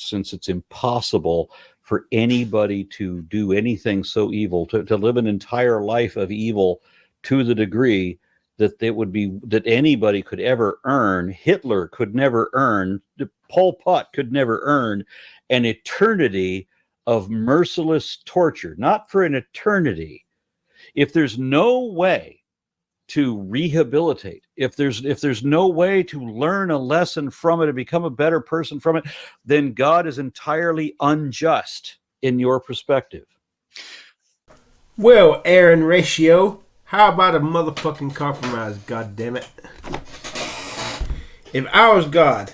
since it's impossible for anybody to do anything so evil, to live an entire life of evil to the degree that it would be that anybody could ever earn. Hitler could never earn, Pol Pot could never earn an eternity of merciless torture, not for an eternity. If there's no way to rehabilitate, if there's no way to learn a lesson from it and become a better person from it, then God is entirely unjust in your perspective. Well, Aron Ratio, how about a motherfucking compromise, goddammit? If I was God,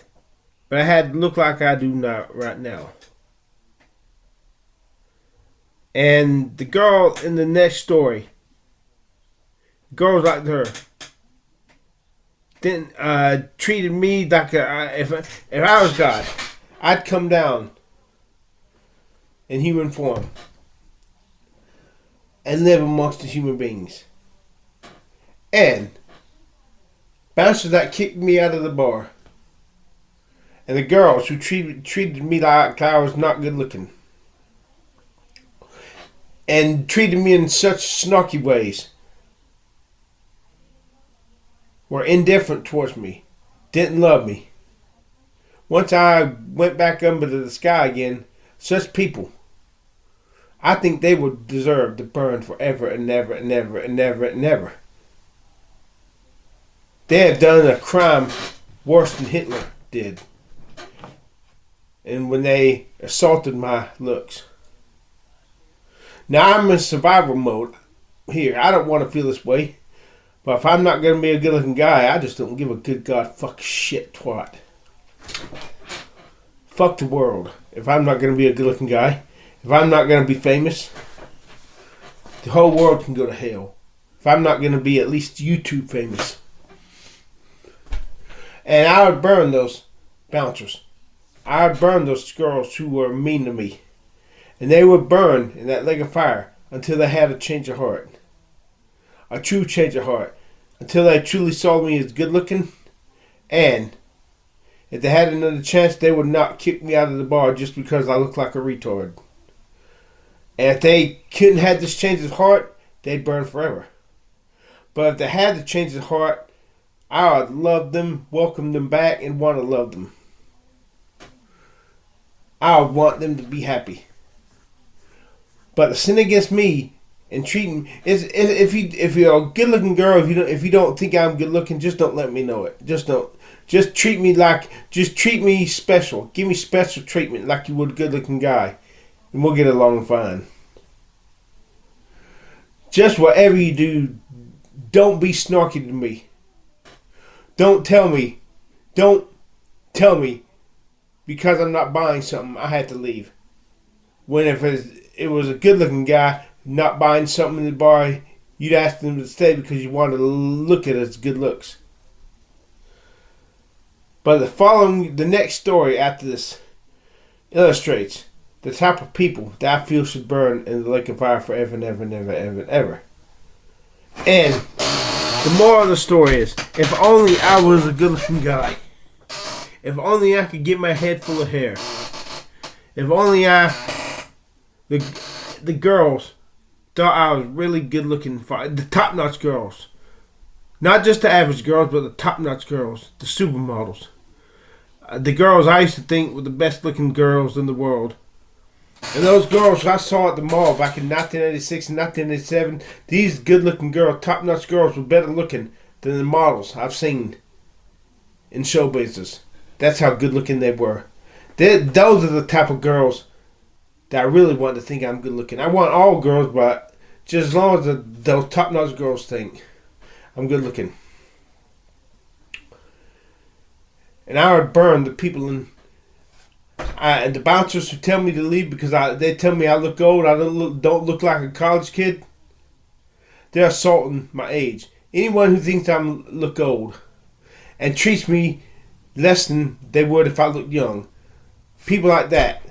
but I had to look like I do now, right now, and the girl in the next story, girls like her, then treated me like if I was God, I'd come down in human form and live amongst the human beings. And bouncers that kicked me out of the bar, and the girls who treated me like I was not good looking, and treated me in such snarky ways, were indifferent towards me, didn't love me. Once I went back up into the sky again, such people, I think they would deserve to burn forever and never and never and never and never. They have done a crime worse than Hitler did. And when they assaulted my looks. Now I'm in survival mode here. I don't want to feel this way. But if I'm not going to be a good looking guy, I just don't give a good God fuck shit twat. Fuck the world. If I'm not going to be a good looking guy, if I'm not going to be famous, the whole world can go to hell. If I'm not going to be at least YouTube famous. And I would burn those bouncers. I would burn those girls who were mean to me. And they would burn in that lake of fire until they had a change of heart. A true change of heart. Until they truly saw me as good looking. And if they had another chance, they would not kick me out of the bar just because I look like a retard. And if they couldn't have this change of heart, they'd burn forever. But if they had the change of heart, I would love them, welcome them back, and want to love them. I would want them to be happy. But the sin against me and treating is if you're a good looking girl, if you don't think I'm good looking, just don't let me know it. Just treat me special. Give me special treatment like you would a good looking guy, and we'll get along fine. Just whatever you do, don't be snarky to me. Don't tell me because I'm not buying something I had to leave. When if it was a good looking guy not buying something in the bar, you'd ask them to stay because you wanted to look at his good looks. But the next story after this illustrates the type of people that I feel should burn in the lake of fire forever and ever and ever and ever and ever. And the moral of the story is, if only I was a good looking guy. If only I could get my head full of hair. If only the girls thought I was really good looking. The top notch girls. Not just the average girls, but the top notch girls. The supermodels. The girls I used to think were the best looking girls in the world. And those girls I saw at the mall back in 1986 and 1987, these good looking girls, top notch girls, were better looking than the models I've seen in show business. That's how good looking they were. Those are the type of girls that I really want to think I'm good looking. I want all girls, but just as long as those top notch girls think I'm good looking. And I would burn the people and the bouncers who tell me to leave because they tell me I look old, I don't look like a college kid. They're assaulting my age. Anyone who thinks I look old and treats me less than they would if I looked young. People like that,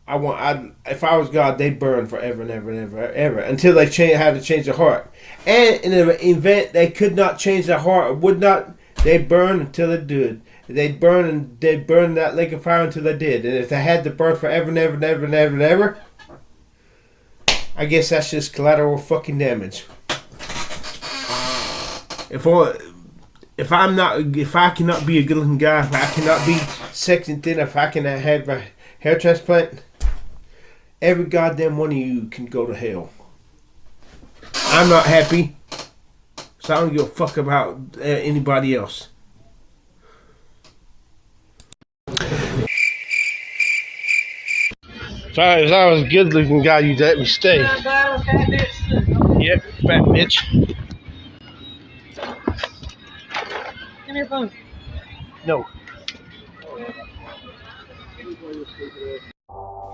if I was God, they'd burn forever and ever and ever and ever until they had to change their heart. And in an event they could not change their heart or would not, they'd burn until they did. They'd burn that lake of fire until they did. And if they had to burn forever and ever and ever and ever and ever, I guess that's just collateral fucking damage. If I cannot be a good looking guy, if I cannot be sexy and thin, if I cannot have a hair transplant, every goddamn one of you can go to hell. I'm not happy, so I don't give a fuck about anybody else. If I was a good looking guy, you'd let me stay. Yep, fat bitch. Give me your phone. No.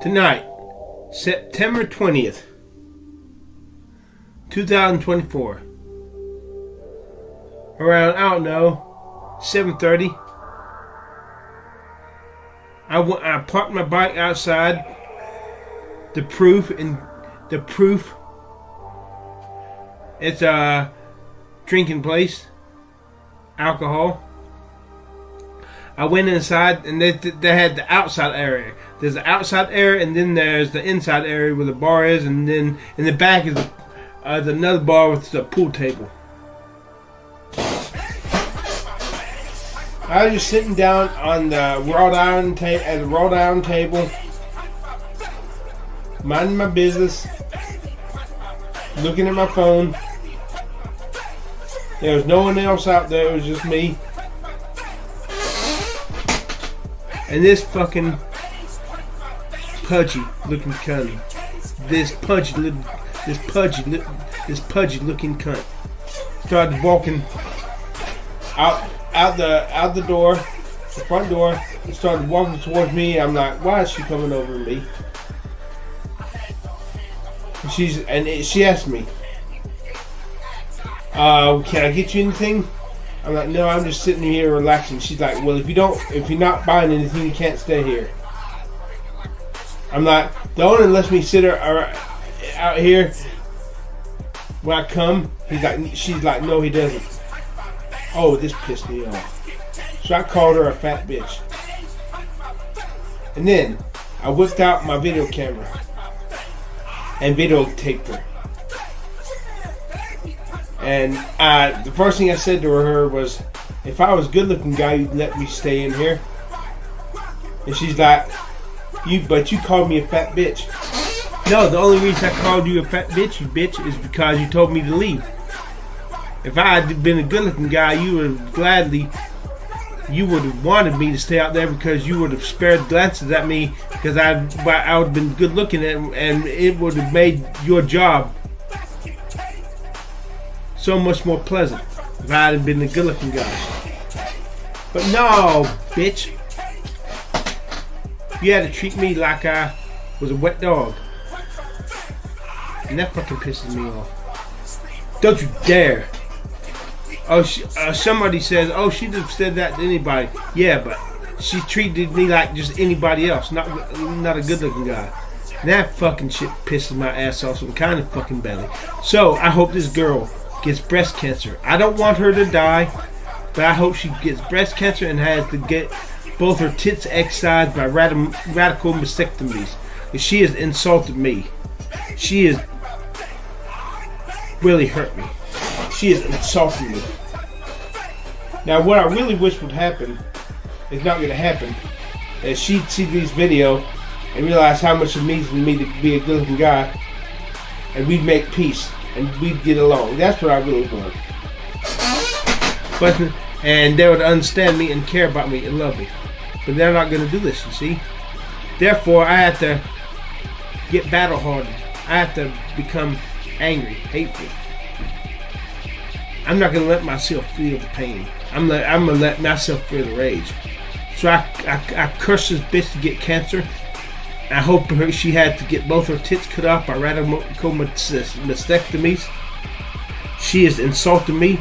Tonight, September 20th, 2024. Around, I don't know, 7:30. I parked my bike outside the proof. It's a drinking place, alcohol. I went inside and they had the outside area. There's the outside area and then there's the inside area where the bar is, and then in the back is another bar with the pool table. I was just sitting down on the wrought iron table, minding my business, looking at my phone. There was no one else out there. It was just me. And this fucking pudgy looking cunt. This pudgy looking cunt started walking out the door, the front door, and started walking towards me. I'm like, why is she coming over to me? She asked me, can I get you anything? I'm like, no, I'm just sitting here relaxing. She's like, well, if you're not buying anything, you can't stay here. I'm like, the owner lets me sit out here when I come. She's like, no, he doesn't. Oh, this pissed me off. So I called her a fat bitch. And then I whipped out my video camera and videotaped her. And the first thing I said to her was, if I was a good looking guy, you'd let me stay in here. And she's like, but you called me a fat bitch. No, the only reason I called you a fat bitch, you bitch, is because you told me to leave. If I had been a good looking guy, you would have wanted me to stay out there, because you would have spared glances at me, because I would have been good looking and it would have made your job so much more pleasant if I had been a good looking guy. But no, bitch. You had to treat me like I was a wet dog. And that fucking pisses me off. Don't you dare. Oh, somebody says, oh, she'd have said that to anybody. Yeah, but she treated me like just anybody else, not a good looking guy. And that fucking shit pisses my ass off some kind of fucking belly. So I hope this girl gets breast cancer. I don't want her to die, but I hope she gets breast cancer and has to get both her tits excised by radical mastectomies. She has insulted me. She has really hurt me. She is insulting me. Now, what I really wish would happen is not going to happen. Is she'd see this video and realize how much it means to me to be a good-looking guy, and we'd make peace and we'd get along. That's what I really want. And they would understand me and care about me and love me. But they're not going to do this, you see. Therefore, I have to get battle-hardened. I have to become angry, hateful. I'm not going to let myself feel the pain. I'm going to let myself feel the rage. So I cursed this bitch to get cancer. I hope she had to get both her tits cut off by radical mastectomies. She has insulted me.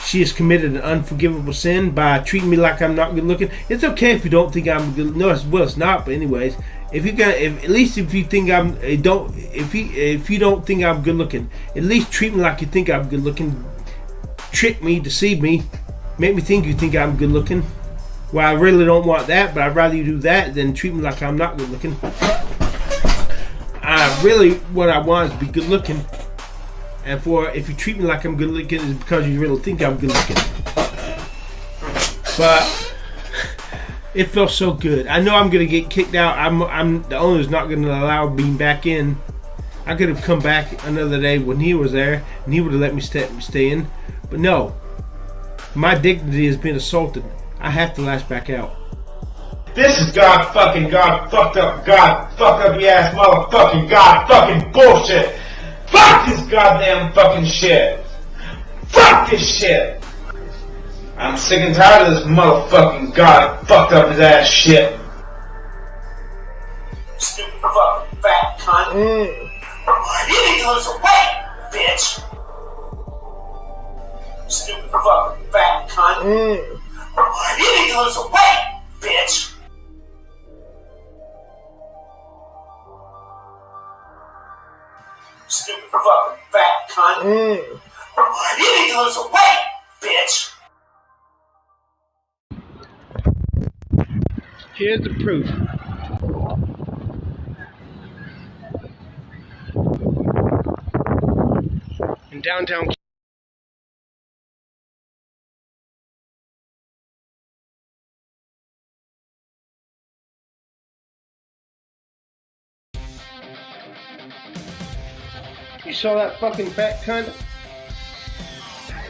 She has committed an unforgivable sin by treating me like I'm not good looking. It's okay if you don't think I'm good. No, it's not. But anyways, if you think if you don't think I'm good looking, at least treat me like you think I'm good looking. Trick me, deceive me, Make me think you think I'm good looking. Well, I really don't want that, but I'd rather you do that than treat me like I'm not good looking. Really, what I want is to be good looking. And if you treat me like I'm good looking, it's because you really think I'm good looking. But it feels so good. I know I'm gonna get kicked out. I'm the owner's not gonna allow me back in. I could have come back another day when he was there, and he would have let me stay in. But no, my dignity has been assaulted. I have to lash back out. This is God fucked up your ass motherfucking God fucking bullshit. Fuck this goddamn fucking shit. Fuck this shit. I'm sick and tired of this motherfucking God fucked up his ass shit. Stupid fucking fat cunt. You need to lose weight, bitch. Stupid fucking fat cunt. You need to lose weight, bitch. Stupid fucking fat cunt. You need to lose weight, bitch. Here's the proof. In downtown. You saw that fucking fat cunt?